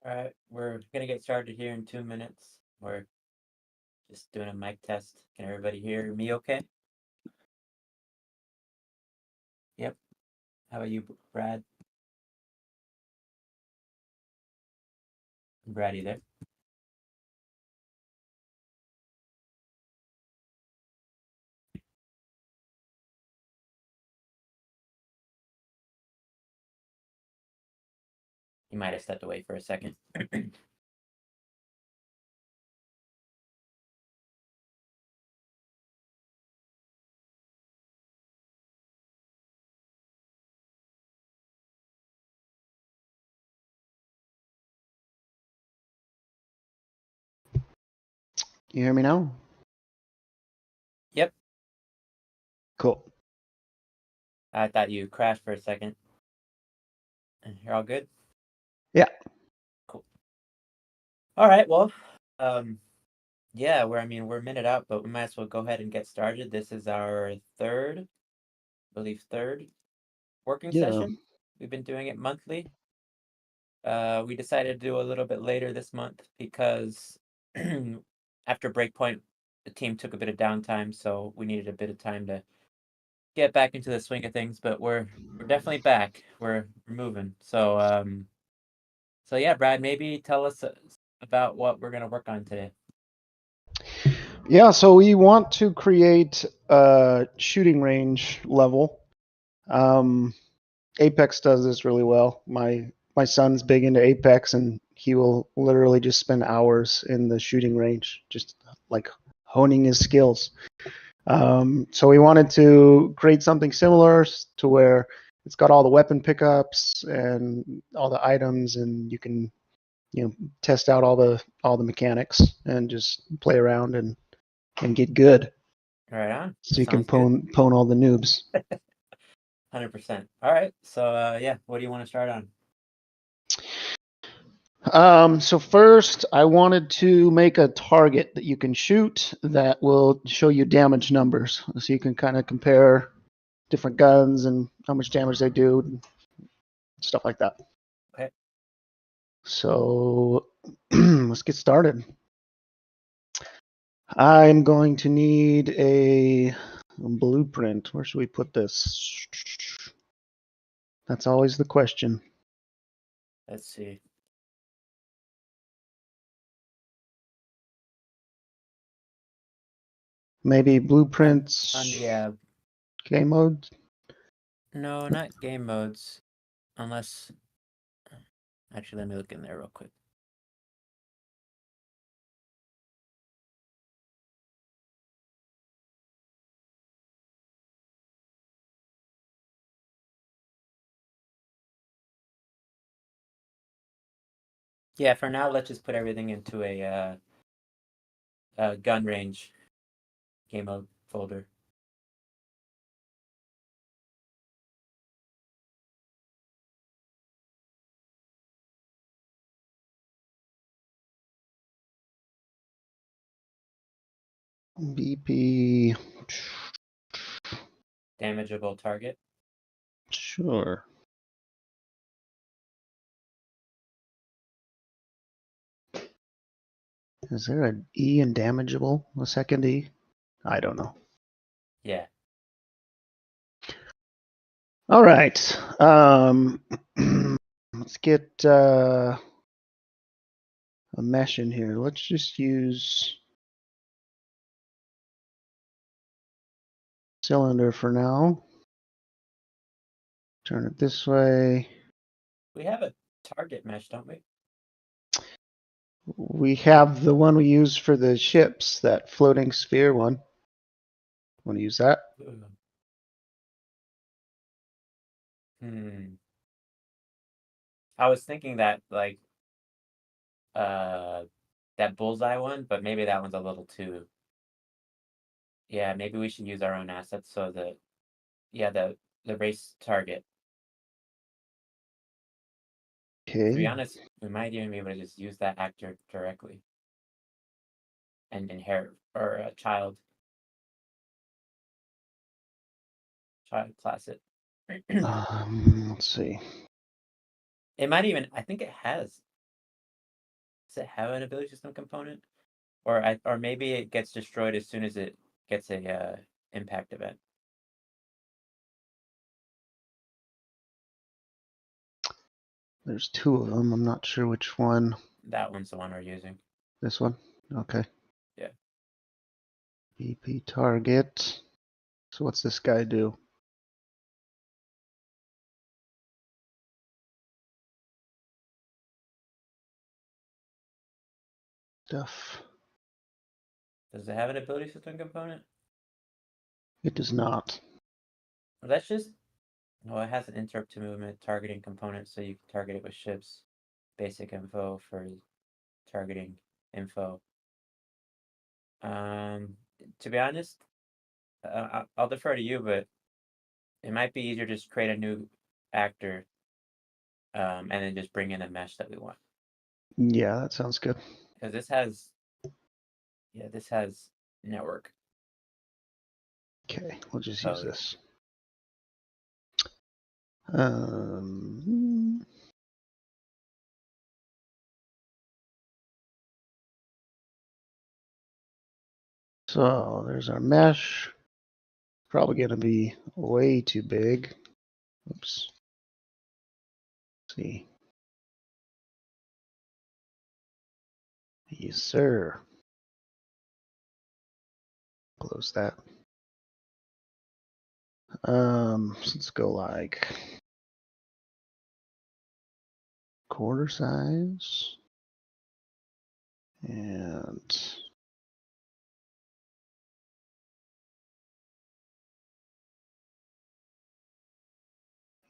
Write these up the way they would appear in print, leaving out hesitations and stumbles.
All right, we're gonna get started here in 2 minutes. We're just doing a mic test. Can everybody hear me okay? Yep. How about you, Brad? Brad, you there? You might have stepped away for a second. You hear me now? Yep. Cool. I thought you crashed for a second. You're all good? Yeah. Cool. All right, well, yeah, we're a minute out, but we might as well go ahead and get started. This is our third working Yeah. session. We've been doing it monthly. We decided to do a little bit later this month because after Breakpoint, the team took a bit of downtime, so we needed a bit of time to get back into the swing of things. But we're definitely back. We're moving. So yeah, Brad, maybe tell us about what we're gonna work on today. Yeah. So we want to create a shooting range level. Apex does this really well. My son's big into Apex, and he will literally just spend hours in the shooting range, just like honing his skills. So we wanted to create something similar to where it's got all the weapon pickups and all the items, and you can test out all the mechanics and just play around and get good. Right on. So you can Sounds good. pwn all the noobs. 100%. All right. So yeah, what do you want to start on? So first, I wanted to make a target that you can shoot that will show you damage numbers, so you can kind of compare different guns and how much damage they do, and stuff like that. Okay. So let's get started. I'm going to need a blueprint. Where should we put this? That's always the question. Let's see. Maybe blueprints, Yeah. game mode. No, not game modes. Unless, actually, let me look in there real quick. Yeah, for now, let's just put everything into a gun range game mode folder. BP. Damageable target. Sure. Is there an E in damageable? A second E? I don't know. Yeah. All right. Let's get a mesh in here. Let's just use cylinder for now. Turn it this way. We have a target mesh, don't we? We have the one we use for the ships, that floating sphere one. Want to use that? Hmm. I was thinking that uh that bullseye one, but maybe that one's a little too. Yeah, maybe we should use our own assets. So the race target. To be Okay. honest, we might even be able to just use that actor directly and inherit or a child class it. Let's see. It might even. I think it has. Does it have an ability system component? Or maybe it gets destroyed as soon as it gets a impact event. There's two of them. I'm not sure which one. That one's the one we're using. This one? Okay. Yeah. BP target. So what's this guy do? Stuff. Does it have an ability system component? It does not. Well, that's just. Well, it has an interrupt to movement targeting component, so you can target it with ships. Basic info for targeting info. To be honest, I'll defer to you, but it might be easier to just create a new actor, and then just bring in a mesh that we want. Yeah, that sounds good. Because this has network. Okay, we'll just So use this. Um, so there's our mesh. Probably going to be way too big. Oops. Let's see. Yes, sir. Close that. So let's go like quarter size. And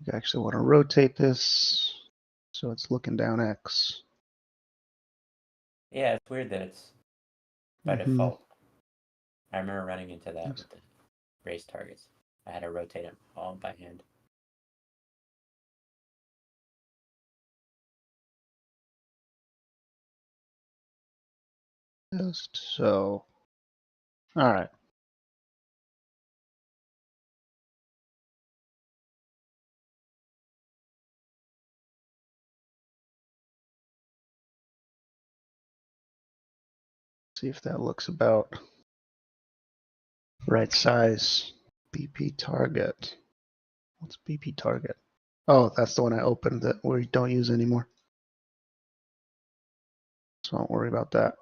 you actually want to rotate this so it's looking down X. yeah, it's weird that it's by default. I remember running into that with the race targets. I had to rotate them all by hand. Just so. All right. See if that looks about right size. BP target. What's BP target? Oh, that's the one I opened that we don't use anymore. So don't worry about that.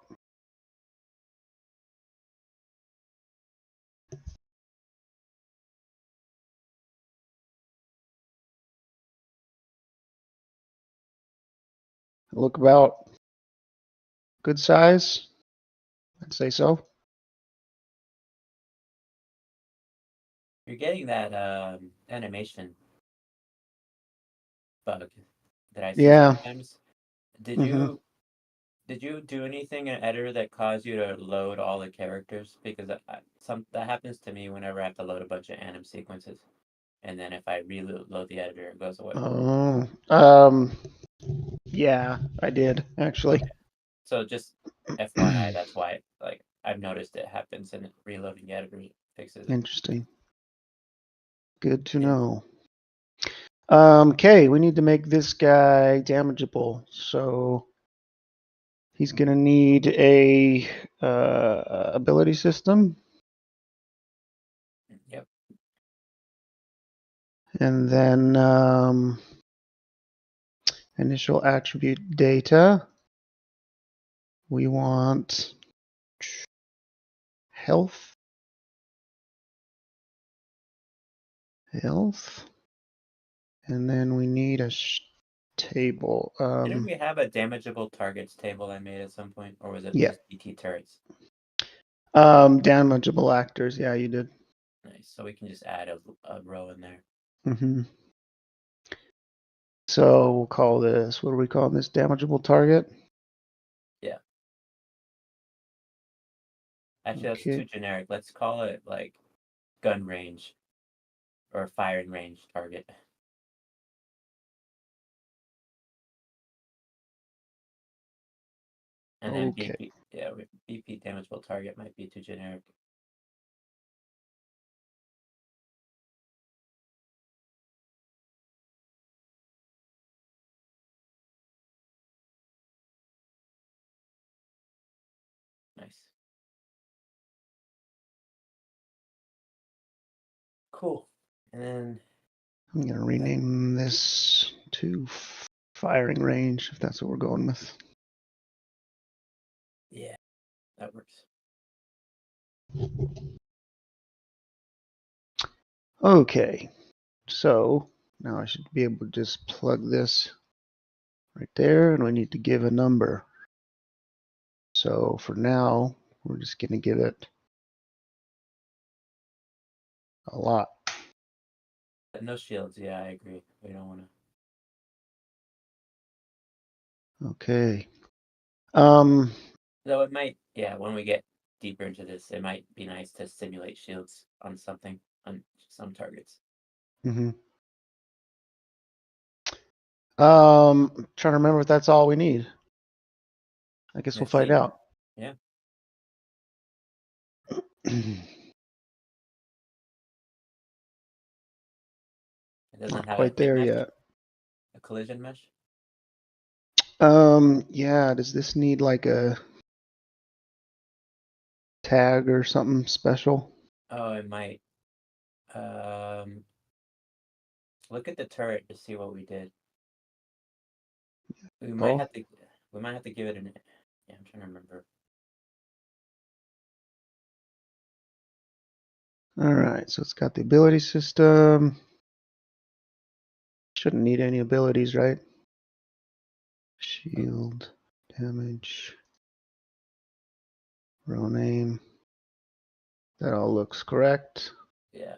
Look about good size. I'd say so. You're getting that animation bug that I see Yeah. sometimes. Did Mm-hmm. you do anything in editor that caused you to load all the characters? Because that happens to me whenever I have to load a bunch of anim sequences, and then if I reload the editor, it goes away. Oh. Yeah, I did actually. Okay, so just FYI, that's why like I've noticed it happens, and reloading the editor fixes it. Interesting. Good to Yeah. know. Okay, we need to make this guy damageable. So he's gonna need a ability system, Yep. and then initial attribute data. We want health, and then we need a table. Didn't we have a damageable targets table I made at some point, or was it Yeah. just DT turrets? Damageable actors. Yeah, you did. Nice. So we can just add a row in there. Mm-hmm. So we'll call this, what are we calling this? Damageable target? Yeah. Actually, that's Okay. too generic. Let's call it like gun range or firing range target. And then Okay. BP, yeah, BP damageable target might be too generic. Cool. And then I'm going to rename this to firing range, if that's what we're going with. yeah, that works. Okay, so now I should be able to just plug this right there, and we need to give a number. So for now, we're just going to give it a lot. No shields. Yeah, I agree. We don't want to. Okay. Though it might, yeah, when we get deeper into this, it might be nice to simulate shields on something, on some targets. Trying to remember if that's all we need. I guess we'll Let's find see. out. Yeah. It doesn't Not have a quite hit there mesh, yet. a collision mesh. Yeah, does this need like a tag or something special? Oh, it might. Look at the turret to see what we did. We might Oh, have to. We might have to give it an. Yeah, I'm trying to remember. all right. So it's got the ability system. Shouldn't need any abilities, right? Shield, damage, row name. That all looks correct. Yeah.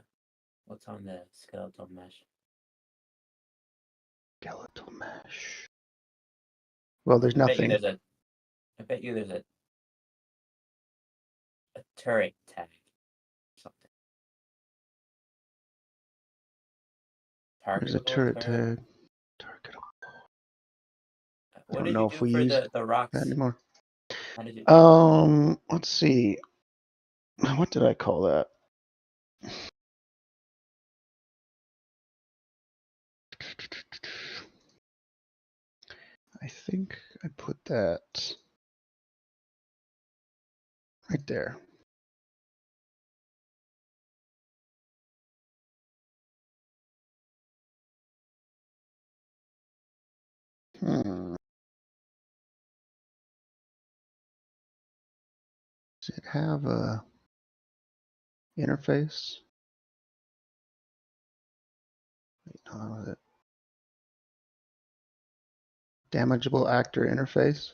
What's on the skeletal mesh? Skeletal mesh. Well, there's I bet you nothing. there's a. I bet you there's a turret tag. Something. There's a Targetable turret turret. tag. Targetable. I What don't did you know if do we for use the that rocks? anymore. How did you? Let's see. What did I call that? I think I put that right there. Hmm. Does it have a interface? Wait, how is it? Damageable actor interface?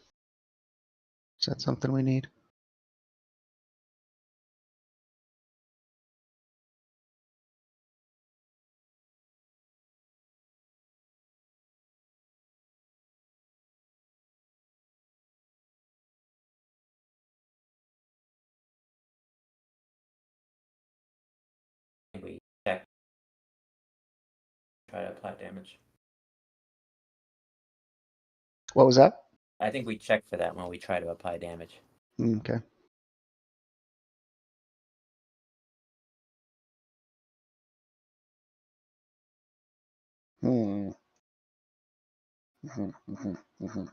Is that something we need? We check. Try to apply damage. What was that? I think we check for that when we try to apply damage. Okay. Hmm. Mhm.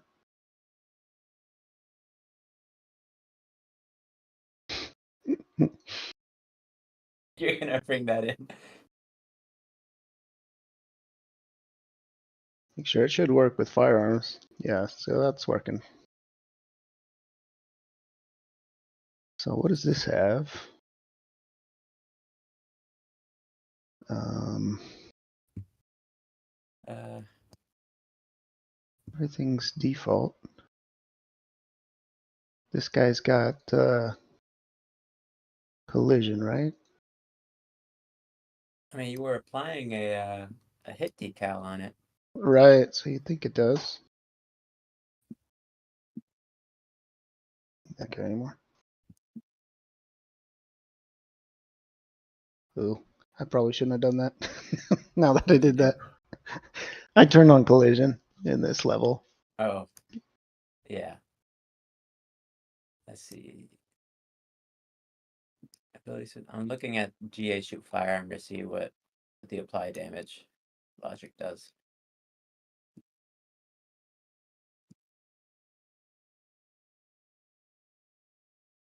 You're gonna bring that in. Make sure it should work with firearms. Yeah, so that's working. So what does this have? Um, Uh, Everything's default. This guy's got collision, right? I mean, you were applying a hit decal on it. Right, so you think it does. Not care anymore. Ooh, I probably shouldn't have done that. Now that I What'd you did do? that, I turned on collision in this level. Oh, yeah. Let's see. Abilities. I'm looking at GA shoot firearm to see what the apply damage logic does.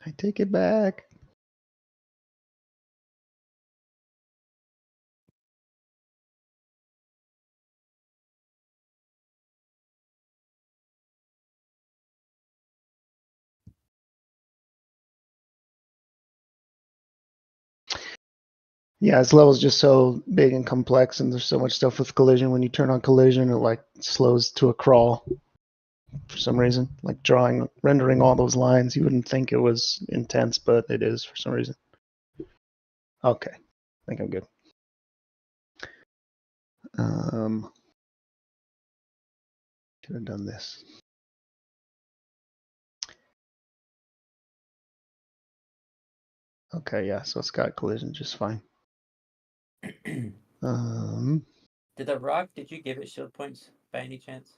I take it back. Yeah, this level's just so big and complex, and there's so much stuff with collision. When you turn on collision, it like slows to a crawl for some reason. Like rendering all those lines, you wouldn't think it was intense, but it is for some reason. Okay, I think I'm good. Should have done this. Okay, yeah, so it's got collision just fine. Did you give it shield points by any chance?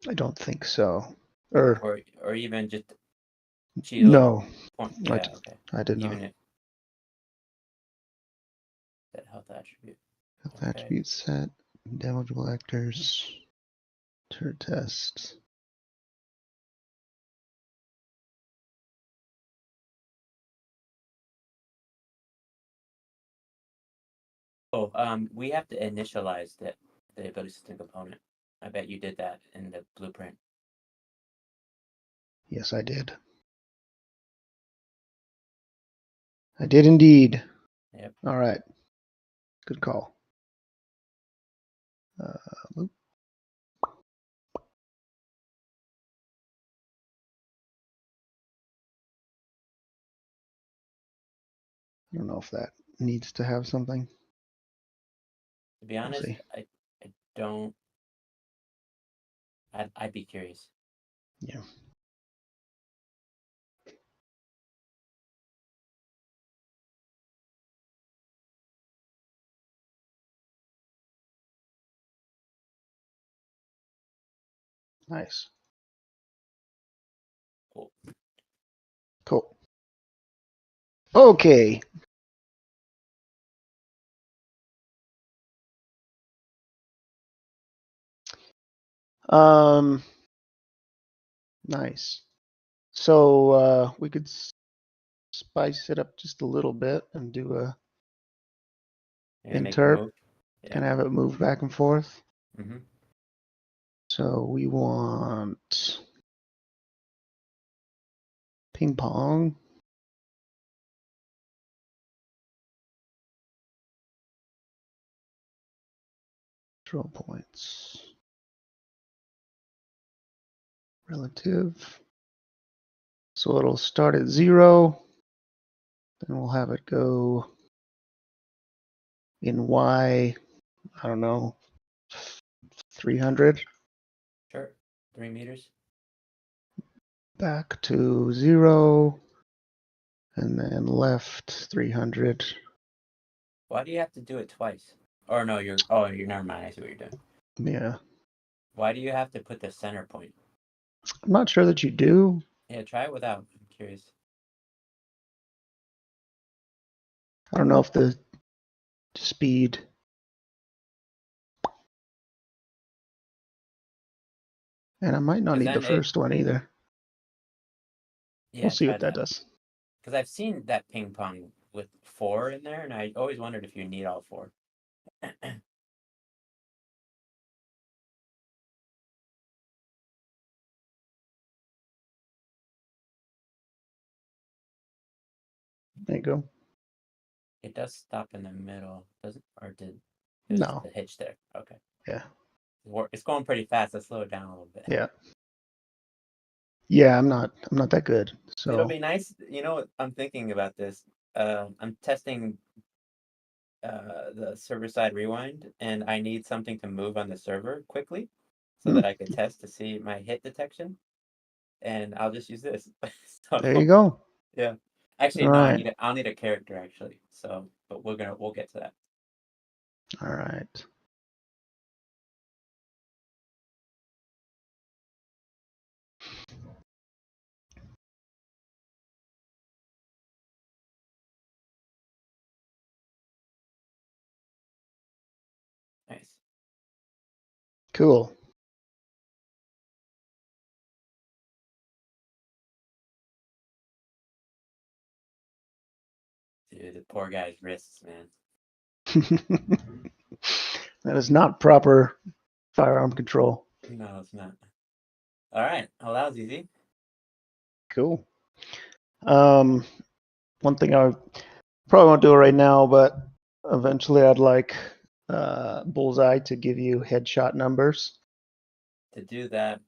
I don't think so. Or even just shield No, point? Yeah, okay. I did Even not. if that health attribute. Health Okay. attribute set, damageable actors, turret test. Oh, we have to initialize the ability system component. I bet you did that in the blueprint. Yes, I did. I did indeed. Yep. All right. Good call. Loop. I don't know if that needs to have something. To be honest, I don't. I'd be curious. Yeah. Nice. Cool. Cool. Okay. Nice. So we could spice it up just a little bit and do a interp and have it move back and forth. Mm-hmm. So we want ping pong. Throw points. Relative. So it'll start at 0. Then we'll have it go in Y, I don't know, 300. Sure. 3 meters. Back to 0. And then left 300. Why do you have to do it twice? Or no, you're never mind. I see what you're doing. Yeah. Why do you have to put the center point? I'm not sure that you do. Yeah, try it without. I'm curious. I don't know if the speed. And I might not need the first one either. Yeah, we'll see what that does. Because I've seen that ping pong with 4 in there, and I always wondered if you need all 4. There you go. It does stop in the middle, doesn't? Or did? No. Just the hitch there. Okay. Yeah. It's going pretty fast. Let's slow it down a little bit. Yeah. Yeah, I'm not that good. So it'll be nice. You know, I'm thinking about this. I'm testing the server side rewind, and I need something to move on the server quickly, so that I could test to see my hit detection. And I'll just use this. So, there you go. Yeah. Actually, all no. right. I'll need a character actually. So, but we'll get to that. All right. Nice. Cool. Dude, the poor guy's wrists, man. That is not proper firearm control. No, it's not. All right. Well, that was easy. Cool. One thing I probably won't do it right now, but Eventually, I'd like Bullseye to give you headshot numbers. To do that,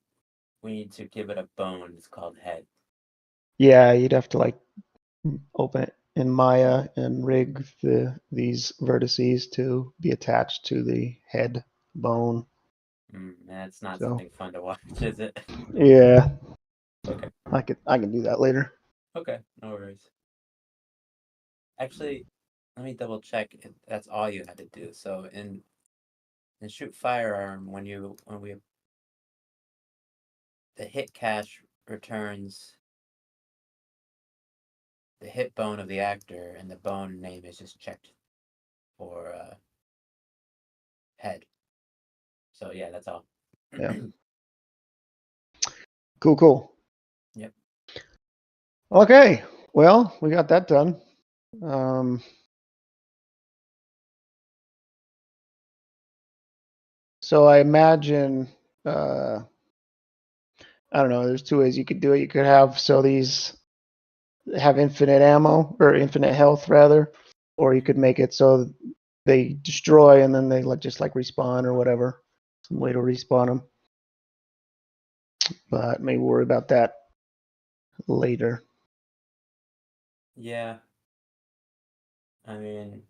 we need to give it a bone. It's called head. Yeah, you'd have to like open it in Maya and rig these vertices to be attached to the head bone. That's not So something fun to watch, is it? yeah, Okay. I can do that later. Okay. No worries. Actually, let me double check if that's all you had to do. So in shoot firearm, when we the hit cache returns the hit bone of the actor, and the bone name is just checked for head. So yeah, that's all. Yeah, cool. Yep. Okay, well, we got that done. So I imagine, I don't know, there's two ways you could do it. You could have, so these have infinite ammo, or infinite health rather, or you could make it so they destroy and then they just like respawn or whatever. Some way to respawn them. But maybe worry about that later. Yeah. I mean,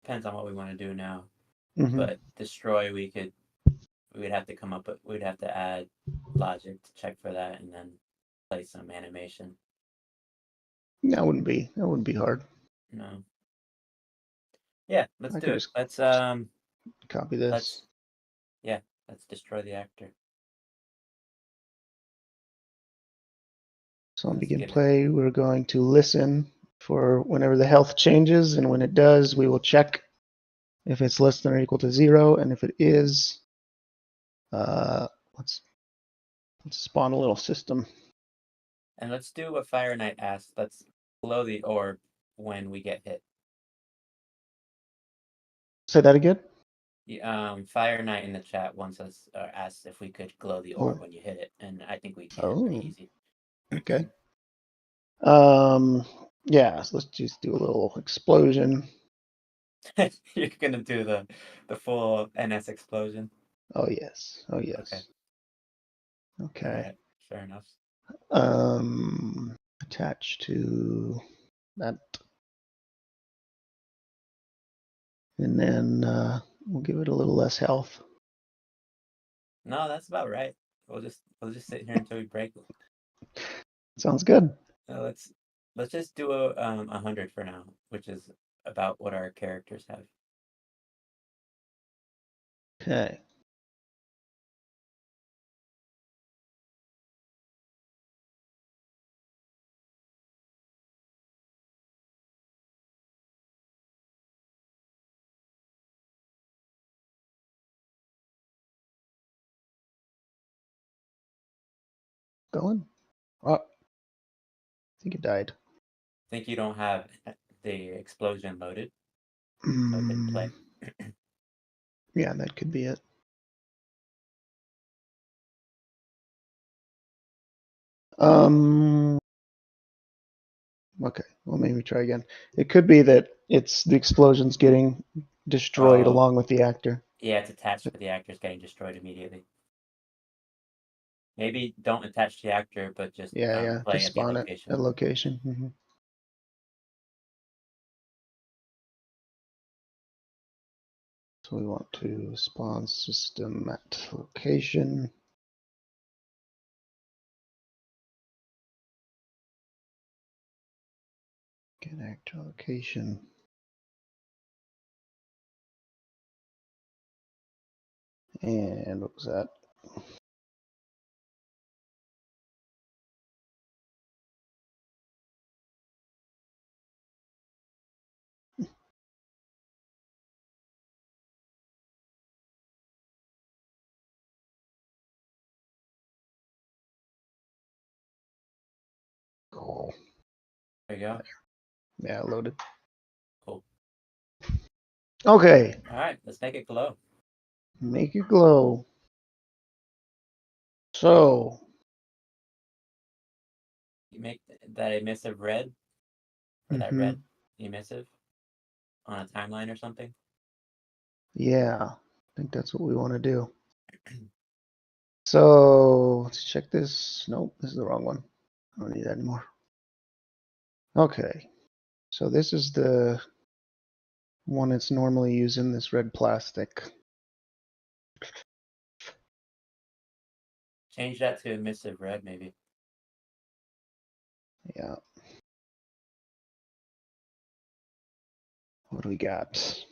depends on what we want to do now. Hmm. But destroy, we'd have to come up with, we'd have to add logic to check for that, and then play some animation. That wouldn't be hard. No. Yeah, let's I do could it. just Let's copy let's this. yeah, let's destroy the actor. So on Let's begin give it. play, we're going to listen for whenever the health changes, and when it does, we will check if it's less than or equal to 0, and if it is, uh, let's spawn a little system. And let's do what Fire Knight asked. Let's blow the orb when we get hit. Say that again. Fire Knight in the chat wants us asked if we could glow the orb Oh, when you hit it, and I think we can pretty oh, easy. okay. Yeah, so let's just do a little explosion. You're gonna do the full NS explosion. Oh yes, oh Okay. yes. All Okay. right. Fair enough. Attached to that, and then we'll give it a little less health. No, that's about right. We'll just sit here until we break. Sounds good. Let's just do a 100 for now, which is about what our characters have. Okay. Going. Oh, I think it died. Think you don't have the explosion loaded, so it didn't Mm, play. yeah, that could be it. Um, okay, well, maybe try again. It could be that it's the explosion's getting destroyed Oh, along with the actor. yeah, it's attached, but the actor's getting destroyed immediately. Maybe don't attach the actor, but just Yeah, play just at the spawn it location. at location. Hmm. So we want to spawn system at location. Get actor location. And what was that? Cool. There you go. Yeah, loaded. Cool. Okay, All right, let's make it glow. make it glow. So, You make that emissive red, or that mhm. red emissive. on a timeline or something. Yeah, I think that's what we want to do. So let's check this. Nope, this is the wrong one. I don't need that anymore. Okay, so this is the one that's normally using this red plastic. Change that to emissive red, maybe. Yeah. What do we got?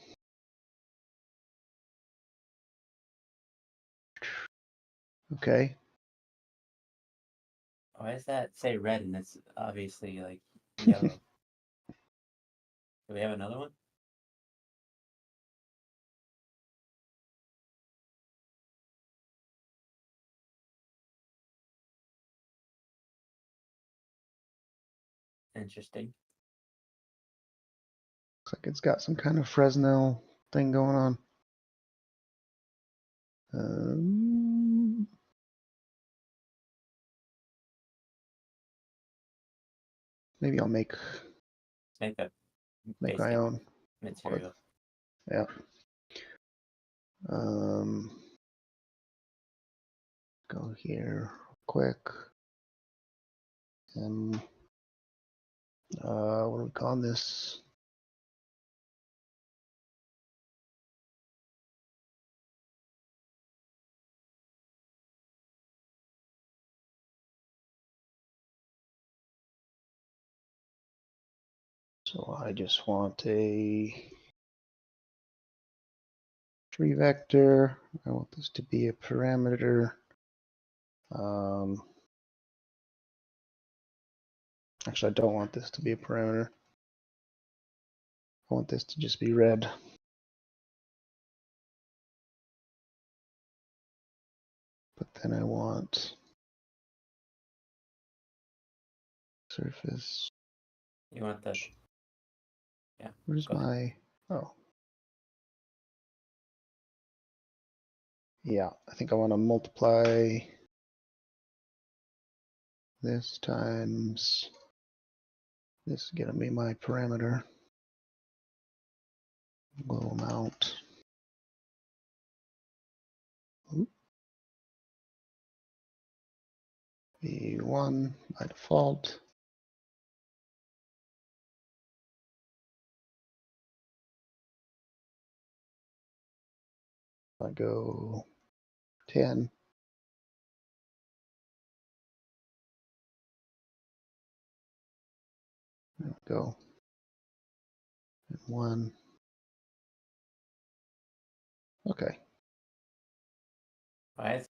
Okay. Why does that say red and it's obviously like yellow? Do we have another one? Interesting. Looks like it's got some kind of Fresnel thing going on. Maybe I'll make Let's make a my basic own. material. Yeah. Um, go here quick. And what are we calling this? So I just want a tree vector. I want this to be a parameter. Actually, I don't want this to be a parameter. I want this to just be red. But then I want surface. You want the, yeah. Where's Go ahead. my, oh. Yeah, I think I want to multiply this times this is going to be my parameter. Low amount. Be 1 by default. I go 10. There we go. And 1. Okay. Why is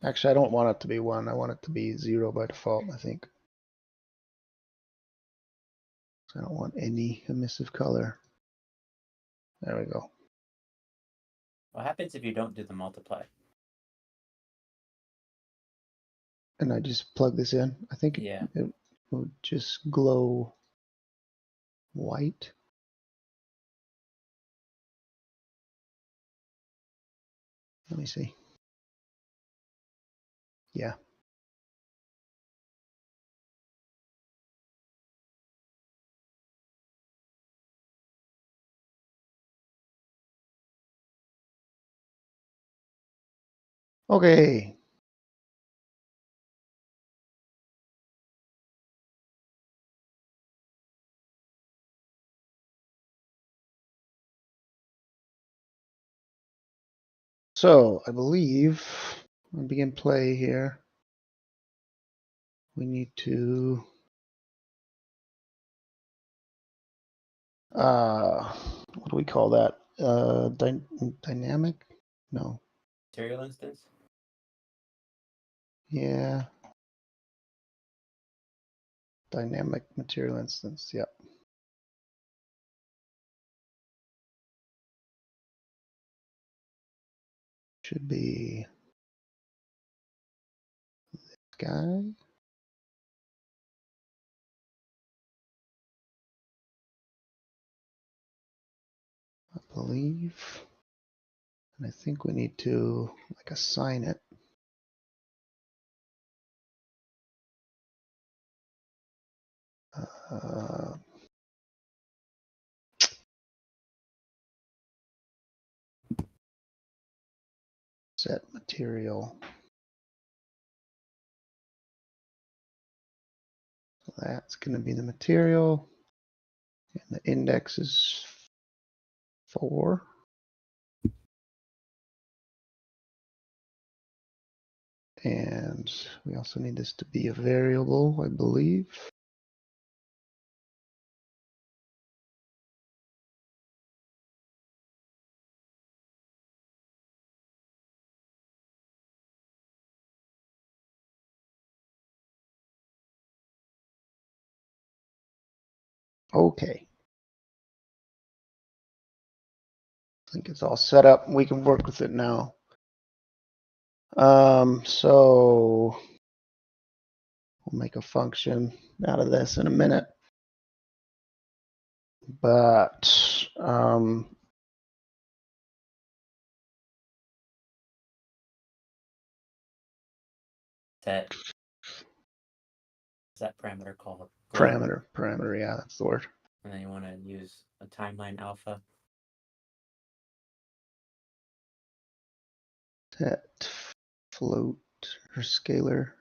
Actually, I don't want it to be 1. I want it to be 0 by default, I think. So I don't want any emissive color. There we go. what happens if you don't do the multiply? And I just plug this in. I think Yeah. it will just glow white. Let me see. Yeah. Okay. So I believe I'll begin play here. We need to what do we call that? Dynamic? No. Material instance? Yeah. Dynamic material instance. Yep. Should be this guy. I believe. And I think we need to like assign it. Uh, set material. So that's going to be the material. And the index is 4. And we also need this to be a variable, I believe. Okay. I think it's all set up. We can work with it now. So we'll make a function out of this in a minute. But Set. Is that parameter called glow? parameter, yeah, that's the word. And then you want to use a timeline alpha. Set float or scalar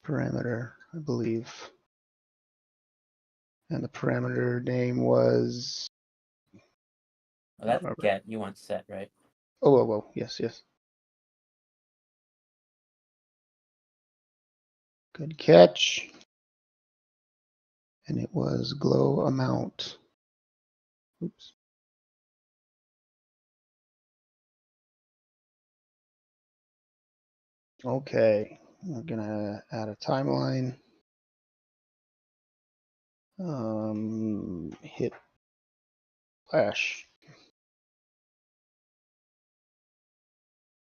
parameter, I believe. And the parameter name was. Well, that's get. You want set, right? Oh, yes. Good catch. And it was glow amount. Oops. Okay, we're gonna add a timeline. Hit flash.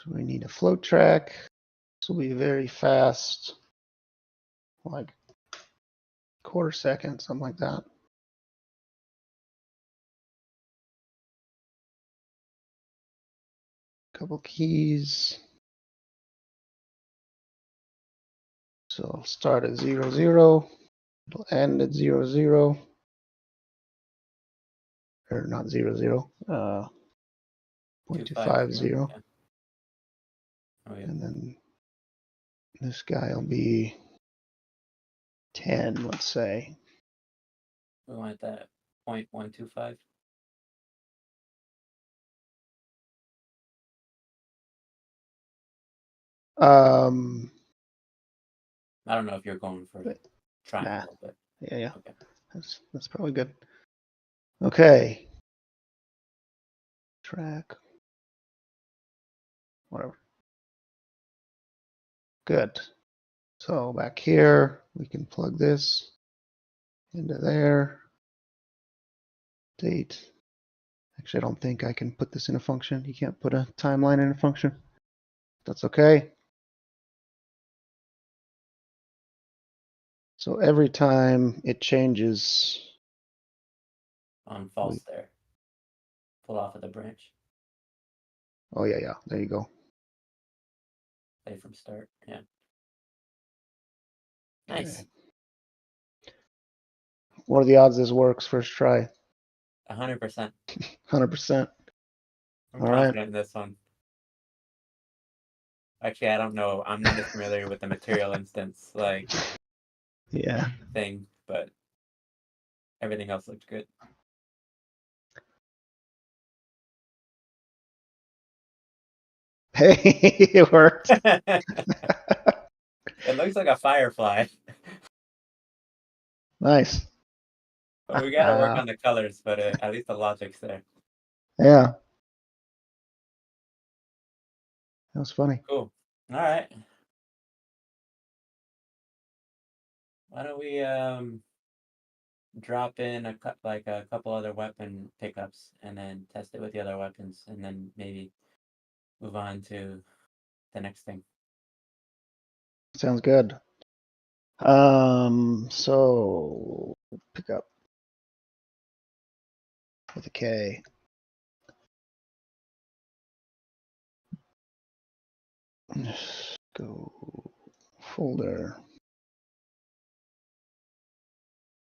So we need a float track. This will be very fast, like quarter second, something like that. Couple keys. So I'll start at 0, 0. It'll end at 0, 0. Or not 0, 0. 0.250. Yeah. Oh, yeah. And then this guy will be 10, let's say. We want that 0.125. I don't know if you're going for triangle, but yeah. Okay. That's probably good. Okay. Track. Whatever. Good. So back here, we can plug this into there. Date. Actually, I don't think I can put this in a function. You can't put a timeline in a function. That's okay. So every time it changes. On false there. Pull off of the branch. Oh, yeah. There you go. Play from start. Yeah. Nice. Okay. What are the odds this works first try? 100%. 100%. I'm All right. confident in this one. Actually, I don't know. I'm not as familiar with the material instance Yeah. thing, but everything else looked good. Hey, it worked. It looks like a firefly. Nice. But we gotta work on the colors, but at least the logic's there. Yeah. That was funny. Cool. All right. Why don't we drop in a couple other weapon pickups and then test it with the other weapons and then maybe move on to the next thing. Sounds good. So pick up with a K. Just go folder.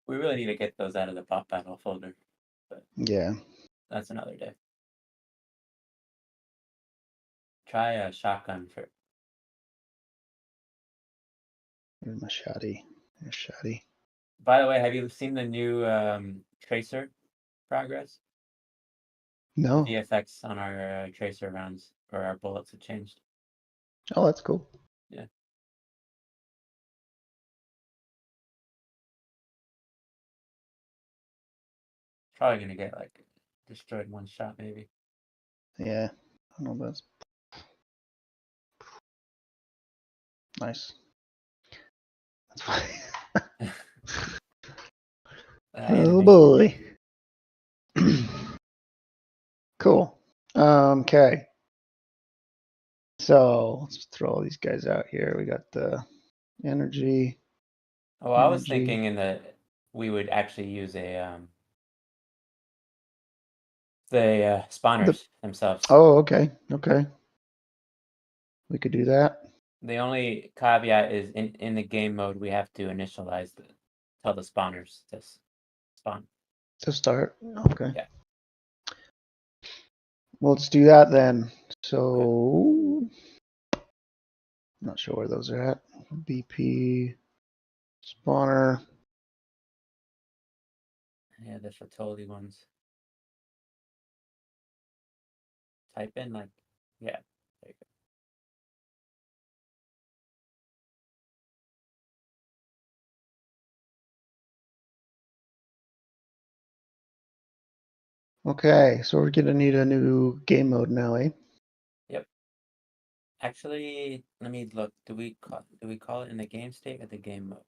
We really need to get those out of the pop battle folder, but Yeah. that's another day. Try a shotgun for. Where's my shotty? There's shotty. By the way, have you seen the new tracer progress? The No. VFX on our tracer rounds or our bullets have changed. Oh, that's cool. Yeah. Probably gonna get like destroyed one shot maybe. Yeah. I don't know. That's nice. That's fine. Oh Anime. boy. Cool. Okay. So let's throw all these guys out here. We got the energy. Oh, I was Energy. thinking we would actually use the spawners themselves. Oh, okay. Okay. We could do that. The only caveat is in the game mode we have to initialize tell the spawners to spawn. To start. Okay. Yeah. Well, let's do that then. So, not sure where those are at. BP spawner. Yeah, the Fatoli ones. Type in like, yeah, there you Okay, so we're gonna need a new game mode now, eh? go. Yep. Actually, let me look. Do we call it in the game state or the game mode?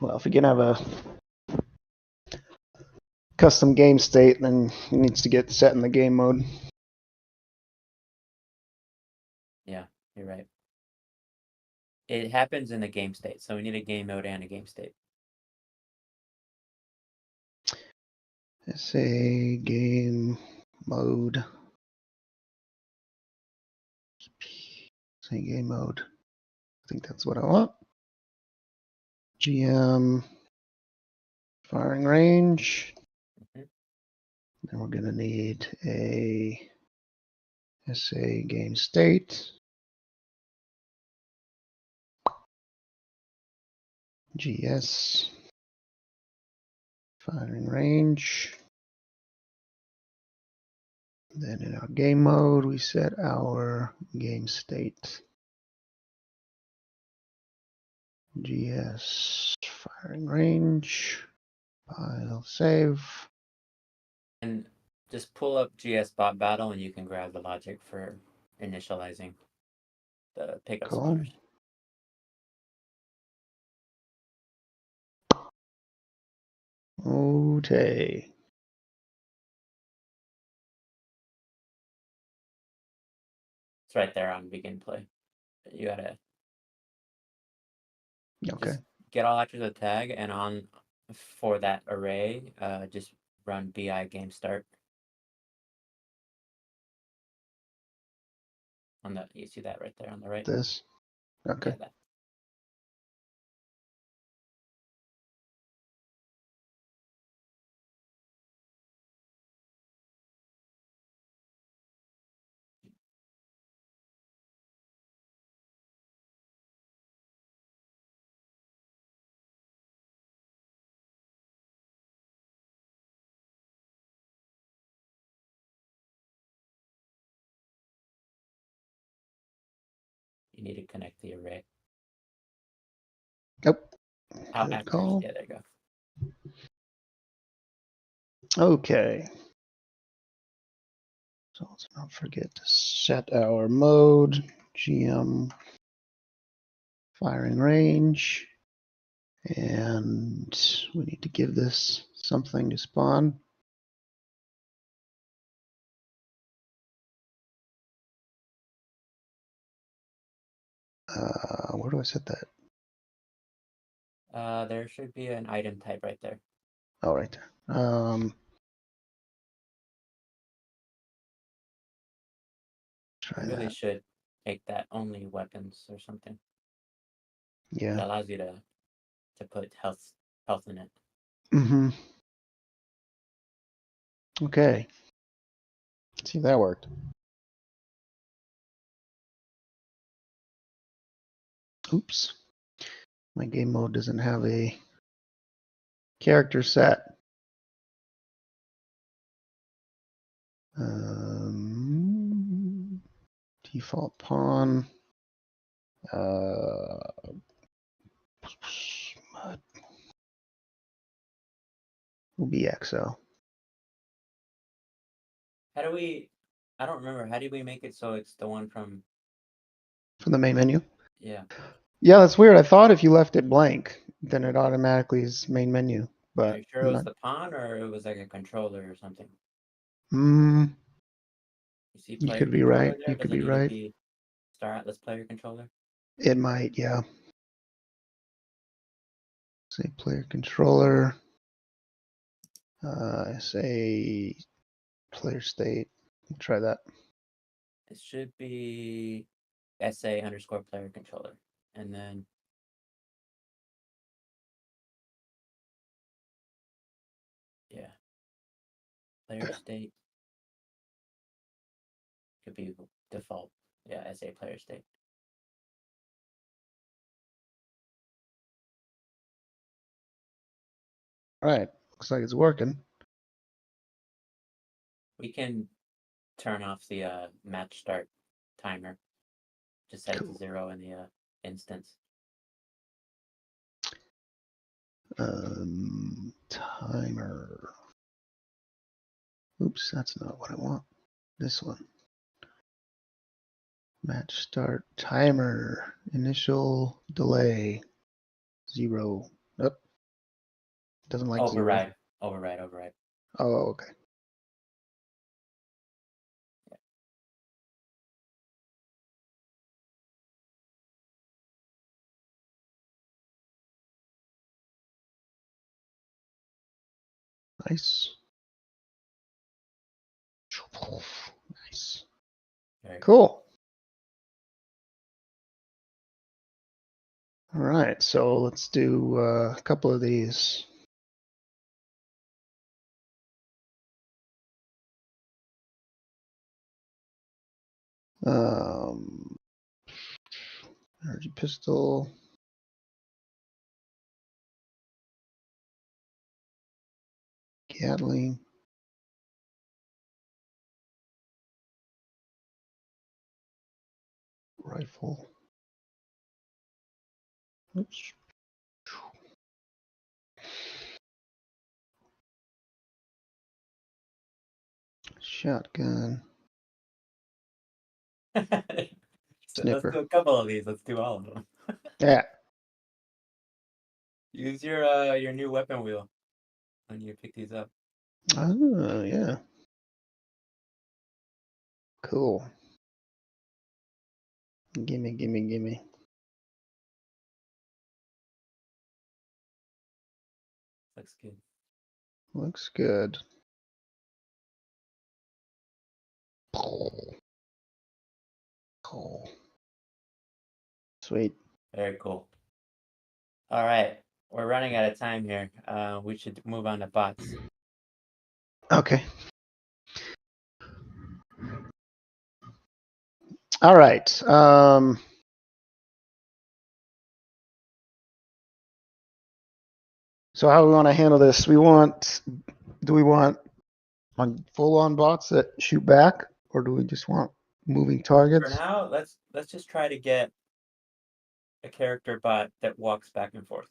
Well, if we can have a custom game state, then it needs to get set in the game mode. Yeah, you're right. It happens in the game state, so we need a game mode and a game state. Say game mode. Say game mode. I think that's what I want. GM firing range. Mhm. Then we're gonna need a SA game state. GS firing range. Then in our game mode, we set our game state. GS firing range. File save. And just pull up GS bot battle and you can grab the logic for initializing the pickup Cool. spawners. Okay. It's right there on begin play. You gotta Okay. just get all after the tag and on for that array, just run BI game start. On the you see that right there on the right? This. Okay. Yeah, that. You need to connect the array. Yep. Out Good after. call. Yeah, there you go. Okay. So let's not forget to set our mode, GM firing range, and we need to give this something to spawn. Where do I set that? There should be an item type right there. Oh, right there. Try You really that. should make that only weapons or something. It Yeah. allows you to put health in it. Mm-hmm. Okay. See if that worked. Oops. My game mode doesn't have a character set. Default pawn. Will be XO. How do we? I don't remember. How do we make it so it's the one from? From the main menu. Yeah. Yeah, that's weird. I thought if you left it blank, then it automatically is main menu. Are But you sure it I'm was not. the pawn or it was like a controller or something? Hmm. You see You player could be controller right. there? You could Does it be need to right. be Star Atlas player controller? It might. Yeah. Say player controller. Say player state. We'll try that. It should be SA underscore player controller. And then yeah. Player state could be default. Yeah, SA player state. All right. Looks like it's working. We can turn off the match start timer. Just set it to Cool. 0 in the instance. Timer. Oops, that's not what I want. This one. Match start timer. Initial delay. 0. Nope. Doesn't like 0. Override. Override. Oh, okay. Nice. Nice. Very Cool. All right, so let's do a couple of these. Energy pistol. Gatling. Rifle. Oops. Shotgun. So let's do Snipper. a couple of these. Let's do all of them. Yeah. Use your new weapon wheel when you pick these up. Oh, yeah. Cool. Gimme. Looks good. Looks good. Cool. Sweet. Very cool. All right, we're running out of time here. We should move on to bots. Okay. All right. So how do we want to handle this? Do we want full-on bots that shoot back, or do we just want moving For targets? now, let's just try to get a character bot that walks back and forth.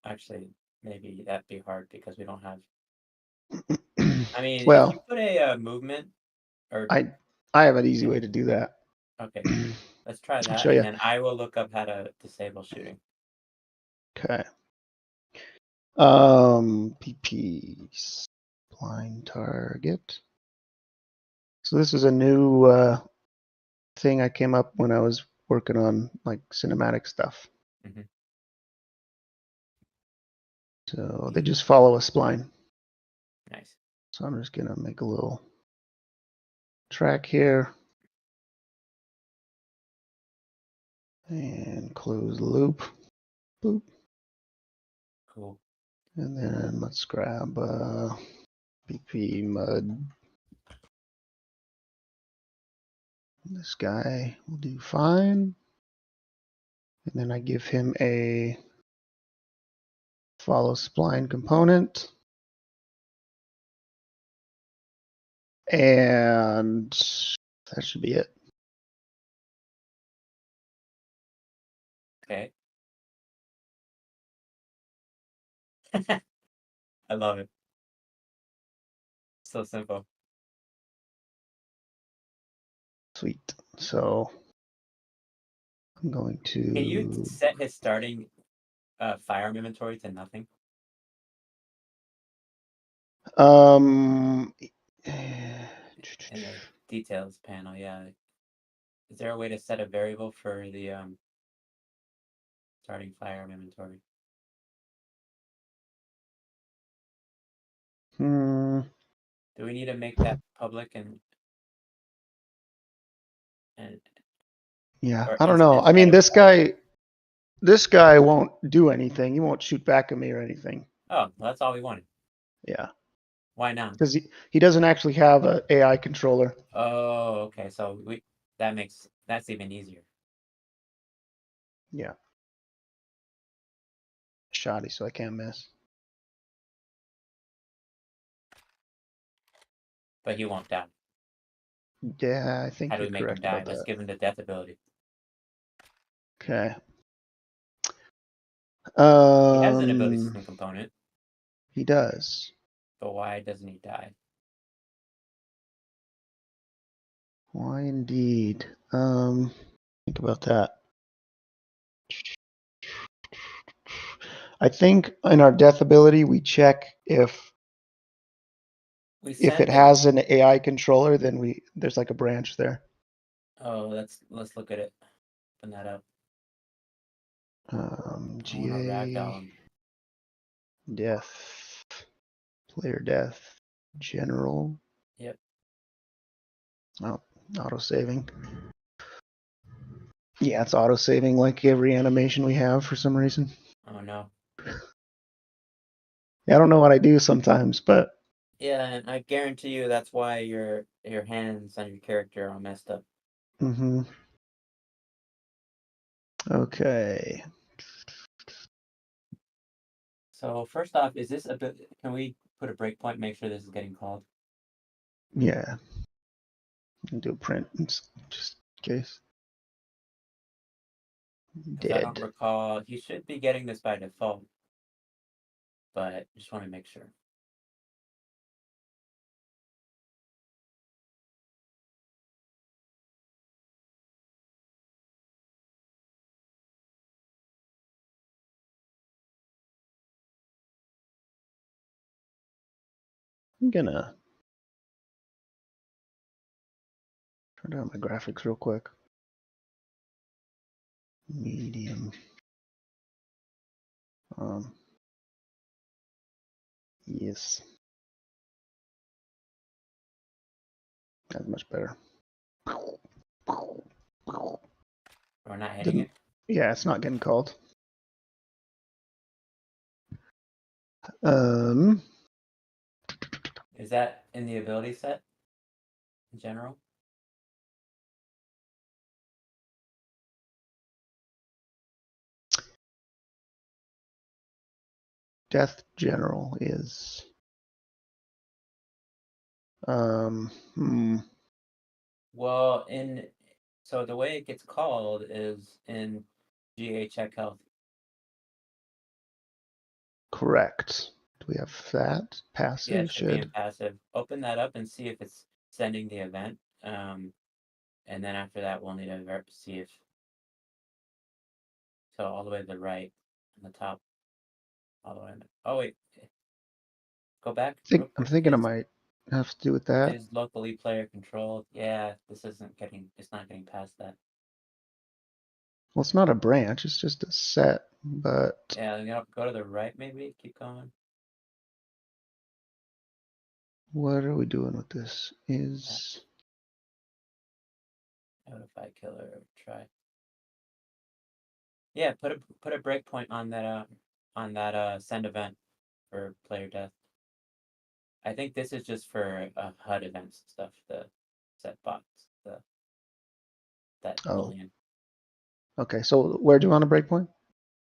Actually, maybe that'd be hard because we don't have. I mean, if you Well, put a movement or I have an easy yeah, way to do that. okay, let's try I'll show that, and you. then I will look up how to disable shooting. Okay. PP blind target. So this is a new thing I came up when I was working on like cinematic stuff. Mhm. So they just follow a spline. Nice. So I'm just gonna make a little track here and close the loop. Boop. Cool. And then let's grab PP mud This guy will do fine. And then I give him a follow spline component. And that should be it. Okay. I love it. So simple. Sweet. So I'm going Can you to. set his starting firearm inventory to nothing? Um, In the details panel, yeah. Is there a way to set a variable for the starting firearm inventory? hmm, Do we need to make that public and yeah, or I don't know. instead I mean, of this guy won't do anything. He won't shoot back at me or anything. oh, well, that's all we wanted. Yeah, Why not? because he doesn't actually have a AI controller. Oh, okay. So that's even easier. Yeah, shoddy, so I can't miss. But he won't die. Yeah, I How think do you're we make him correct die? about Let's that. give him the death ability. Okay. He has an ability system component, He does. but why doesn't he die? Why indeed? Think about that. I think in our death ability, we check We if send it the has an AI controller, then there's like a branch there. oh, let's look at it. Open that up. I want to ragdoll GA him. death, player death, general. Yep. Oh, auto saving. Yeah, it's auto saving like every animation we have for some reason. Oh no. Yeah, I don't know what I do sometimes, but Yeah, and I guarantee you that's why your hands on your character are all messed up. mm-hmm. Okay. So first off, is this a bit? Can we put a breakpoint? Make sure this is getting called. Yeah. Do a print just in case. Because I don't Dead. recall. He should be getting this by default, but just want to make sure. I'm gonna turn down my graphics real quick. Medium. Um, yes. That's much better. We're not hitting Didn't. it. Yeah, it's not getting called. Um, Is that in the ability set in general? Death General is. Hmm. Well, so the way it gets called is in GA check health. Correct. Do we have that? Yeah, it Passive should be in should. passive. Open that up and see if it's sending the event. And then after that, we'll need to see if so all the way to the right on the top, all the way. Oh wait, go back real I'm quick. thinking I might have to do with that. Is locally player controlled? Yeah, this isn't getting. It's not getting past that. Well, it's not a branch. It's just a set. But Yeah, go to the right maybe. Keep going. what are we doing with this? Is Notify killer. Try. Yeah, put a breakpoint on that send event for player death. I think this is just for HUD events stuff. The set bots. Oh, Boolean. okay. So where do you want a breakpoint?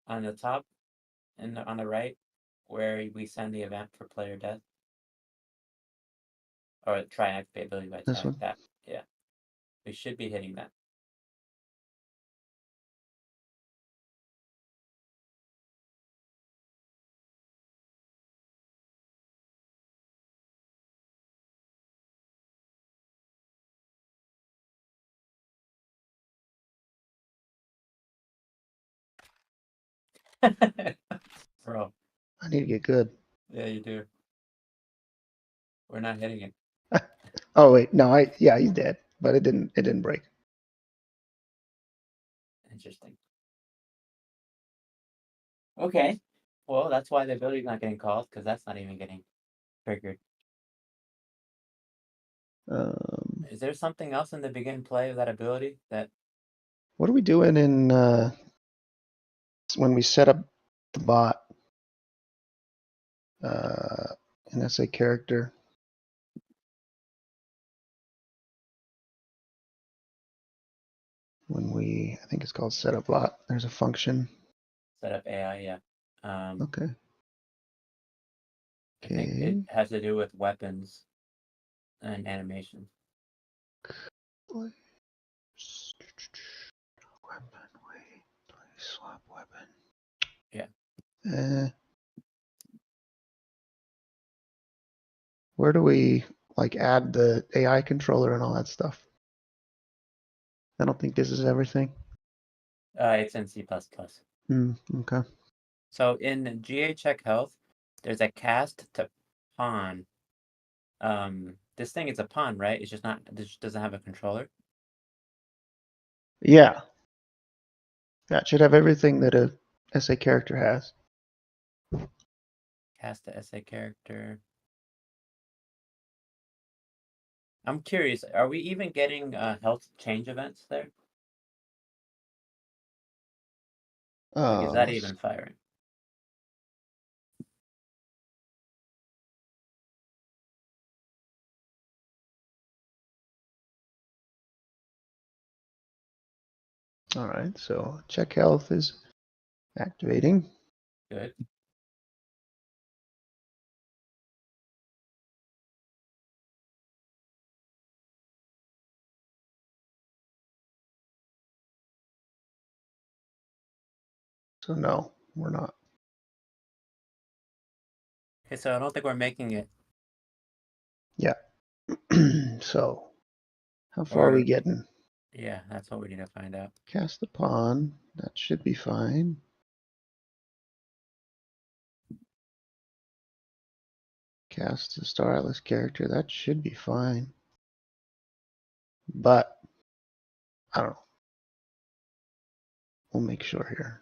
On the top and on the right, where we send the event for player death. Or try and activate ability by This attack. one? That, yeah. We should be hitting that. Bro, I need to get good. yeah, you do. We're not hitting it. Oh wait, no, yeah, he's dead, but it didn't break. Interesting. Okay. Well, that's why the ability's not getting called, because that's not even getting triggered. Is there something else in the begin play of that ability that What are we doing in when we set up the bot in SA character? I think it's called setup bot. There's a function. set up AI? Yeah. Okay. I think it has to do with weapons and animation. Weapon, wait, swap weapon. Yeah. Where do we like add the AI controller and all that stuff? I don't think this is everything. It's in C++. Okay. So in GA check health, there's a cast to pawn. This thing is a pawn, right? It's just not. This just doesn't have a controller. Yeah. That should have everything that a SA character has. Cast to SA character. I'm curious. Are we even getting health change events there? Like, is that even firing? All right. So check health is activating. Good. So no, we're not. Okay, so I don't think we're making it. Yeah. So how far are we getting? Yeah, that's what we need to find out. Cast the pawn. That should be fine. Cast the Star Atlas character. That should be fine. But I don't know. We'll make sure here.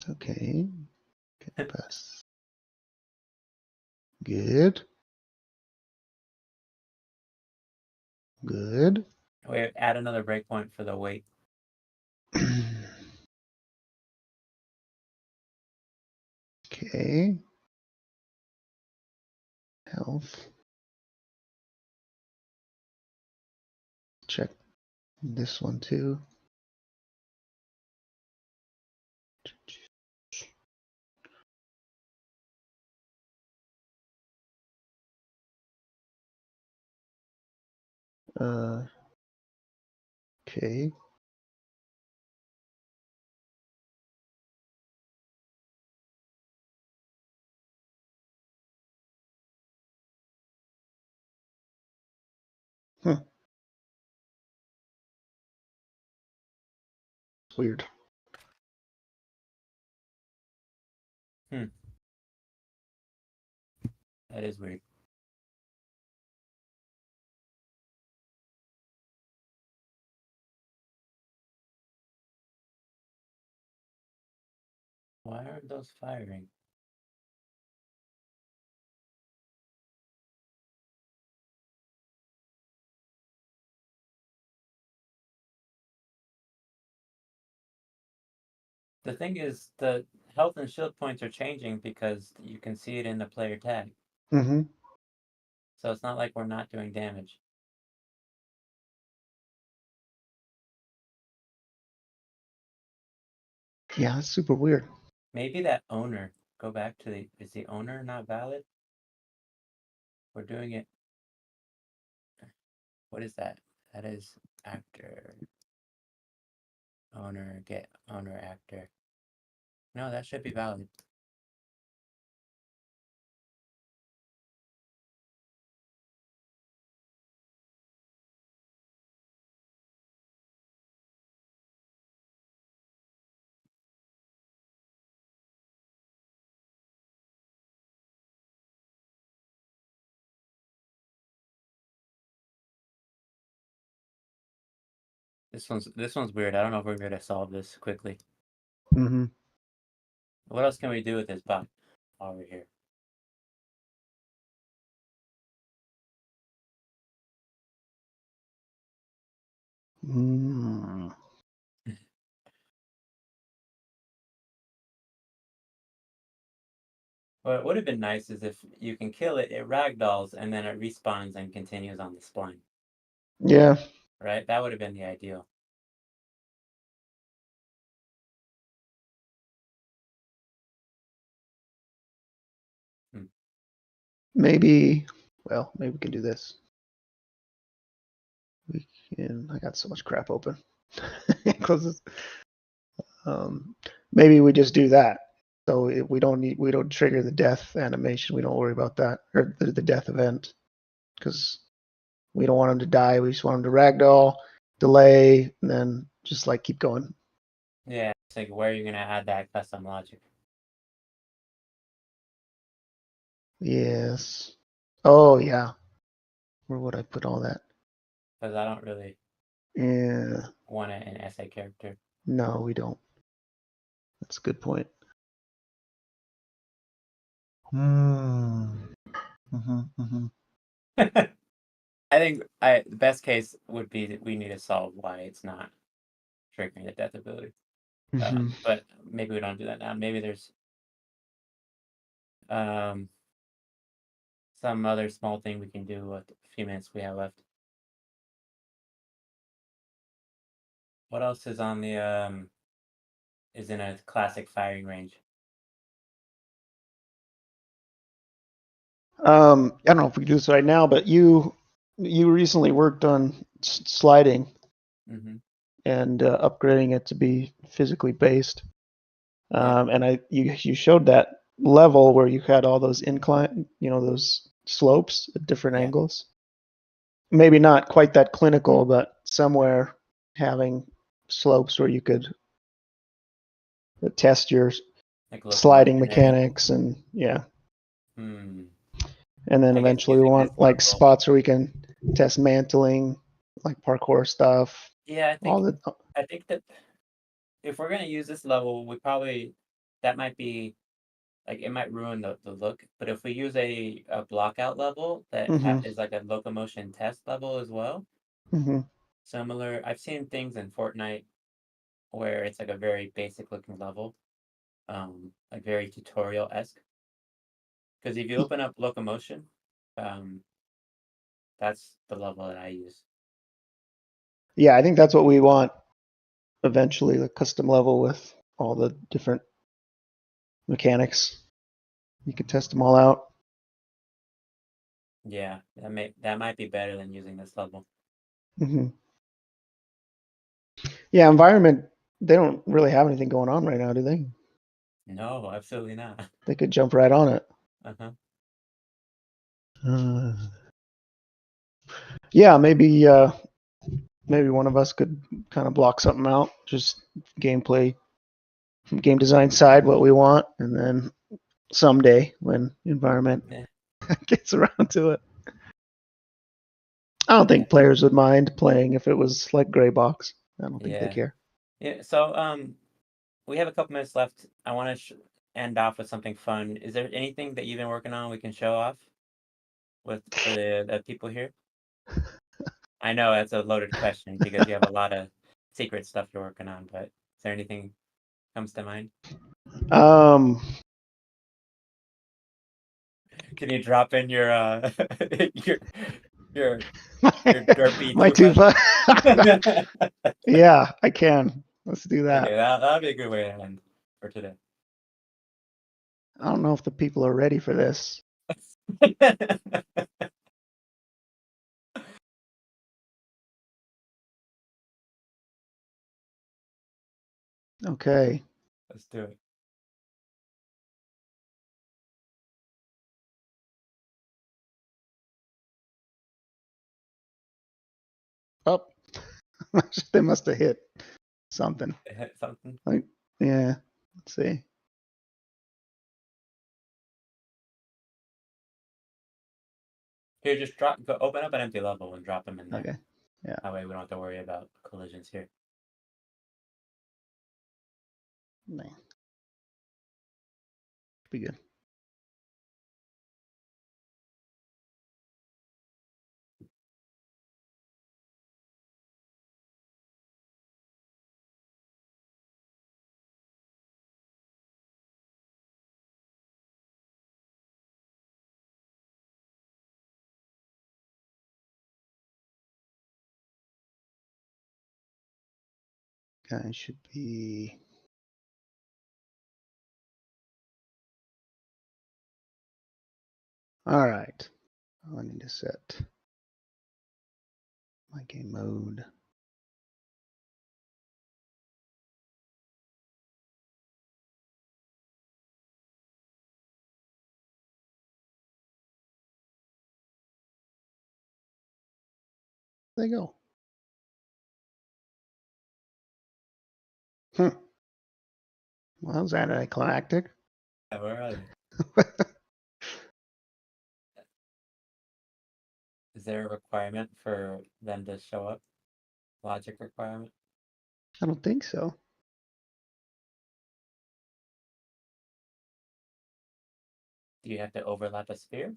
Okay. Get past. Good. Good. Wait, add another breakpoint for the weight. Okay. Health. Check this one too. Okay. Huh. Weird. That is weird. Why aren't those firing? The thing is, the health and shield points are changing because you can see it in the player tag. Mm-hmm. So it's not like we're not doing damage. Yeah, that's super weird. Maybe that owner. Go back to the. Is the owner not valid? We're doing it. What is that? That is actor. Owner, get owner actor. No, that should be valid. This one's weird. I don't know if we're gonna solve this quickly. Mm-hmm. What else can we do with this bot while we're here? Mm. What would have been nice is if you can kill it, it ragdolls, and then it respawns and continues on the spline. Yeah. Right? That would have been the ideal. Hmm. Maybe. Well, maybe we can do this. We can. I got so much crap open. Close this. Maybe we just do that. So we don't trigger the death animation. We don't worry about that or the death event because we don't want him to die. We just want him to ragdoll, delay, and then just like keep going. Yeah, it's like where are you gonna add that custom logic? Yes. Oh yeah. Where would I put all that? Because I don't really Yeah. want it in essay character. No, we don't. That's a good point. Hmm. Mm-hmm, mm-hmm. I think the best case would be that we need to solve why it's not triggering the death ability. Mm-hmm. But maybe we don't do that now. Maybe there's um, some other small thing we can do with the few minutes we have left. What else is on the is in a classic firing range? I don't know if we can do this right now, but you recently worked on sliding Mm-hmm. and upgrading it to be physically based. Yeah, And you showed that level where you had all those incline, those slopes at different yeah, angles. Maybe not quite that clinical, but somewhere having slopes where you could test your like sliding locomotion area. mechanics and yeah. Hmm. And then I guess eventually we using this want like level. spots where we can test mantling, like parkour stuff, Yeah, all the I think that if we're gonna use this level, we probably that might be like it might ruin the look. But if we use a blockout level that hmm is like a locomotion test level as well, hmm similar. I've seen things in Fortnite where it's like a very basic looking level, like very tutorial esque. Because if you open up locomotion, um, that's the level that I use. Yeah, I think that's what we want eventually, the custom level with all the different mechanics. You can test them all out. Yeah, that might be better than using this level. hmm Yeah, environment, they don't really have anything going on right now, do they? No, absolutely not. They could jump right on it. Uh-huh. Uh, yeah, maybe one of us could kind of block something out, just gameplay, game design side, what we want, and then someday when environment Yeah, gets around to it. I don't yeah, think players would mind playing if it was like gray box. I don't think they yeah, care. yeah. So, we have a couple minutes left. I want to end off with something fun. Is there anything that you've been working on we can show off for the people here? I know that's a loaded question because you have a lot of secret stuff you're working on, but is there anything? comes to mind? Um, Can you drop in your your your my, derpy my tufa? tufa. Yeah, I can. Let's do that. Okay, that'll be a good way to end for today. I don't know if the people are ready for this. Okay. Let's do it. Oh, they must have hit something. Hit something. Like, yeah. Let's see. Here, just open up an empty level and drop them in there. Okay. Yeah. That way we don't have to worry about collisions here. No. Be good. Okay, should be. All right. I need to set my game mode. There you go. Well, that was anticlimactic. Yeah, where are they? Is there a requirement for them to show up? Logic requirement? I don't think so. Do you have to overlap a sphere?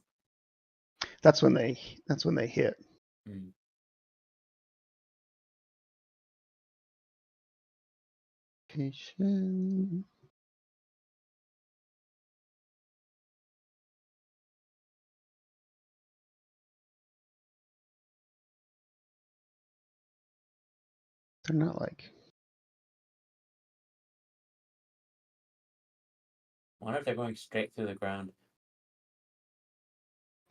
That's when they hit. Hmm. Location. They're not like. I wonder if they're going straight through the ground.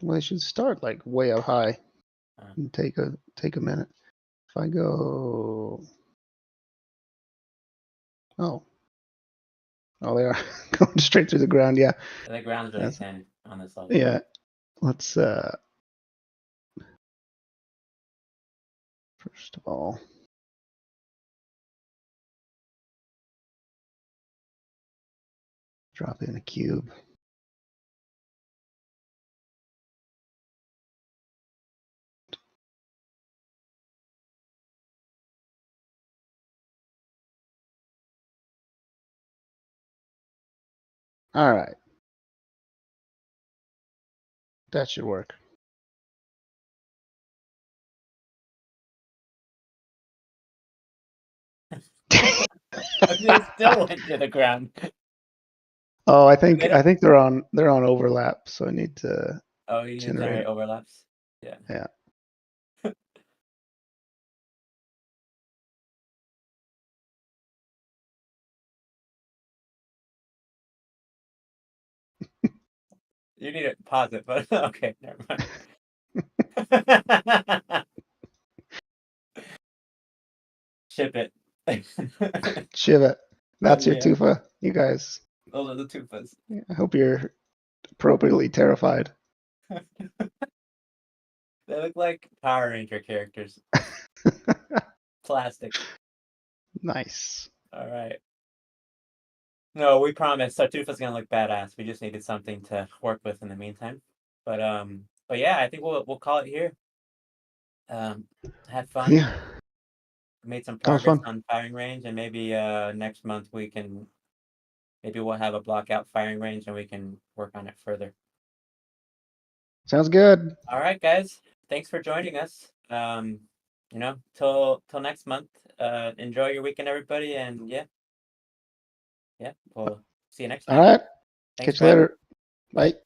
Well, they should start like way up high and take a minute. If I go. Oh. Oh, they are going straight through the ground. Yeah. The ground's really That's, thin on this level. yeah. Let's first of all. Drop in a cube. All right. That should work. They still went to the ground. Oh, I They don't- think they're on overlap, so I need to Oh, you need to generate generate overlaps? Yeah. Yeah. You need to pause it, but okay, never mind. Ship it. Shiv it. That's your Yeah, tufa. You guys. those are the tufas. I hope you're appropriately terrified. They look like Power Ranger characters. Plastic. Nice. All right. No, we promise Tartufa's gonna look badass. We just needed something to work with in the meantime. But yeah, I think we'll call it here. Had fun. Yeah, Made some that was progress fun. on firing range, and maybe next month maybe we'll have a block out firing range and we can work on it further. Sounds good. All right, guys. Thanks for joining us. Till next month. Enjoy your weekend, everybody, and yeah. Yeah. We'll see you next All time. right. Thanks, Catch you Brad. later. Bye. Bye.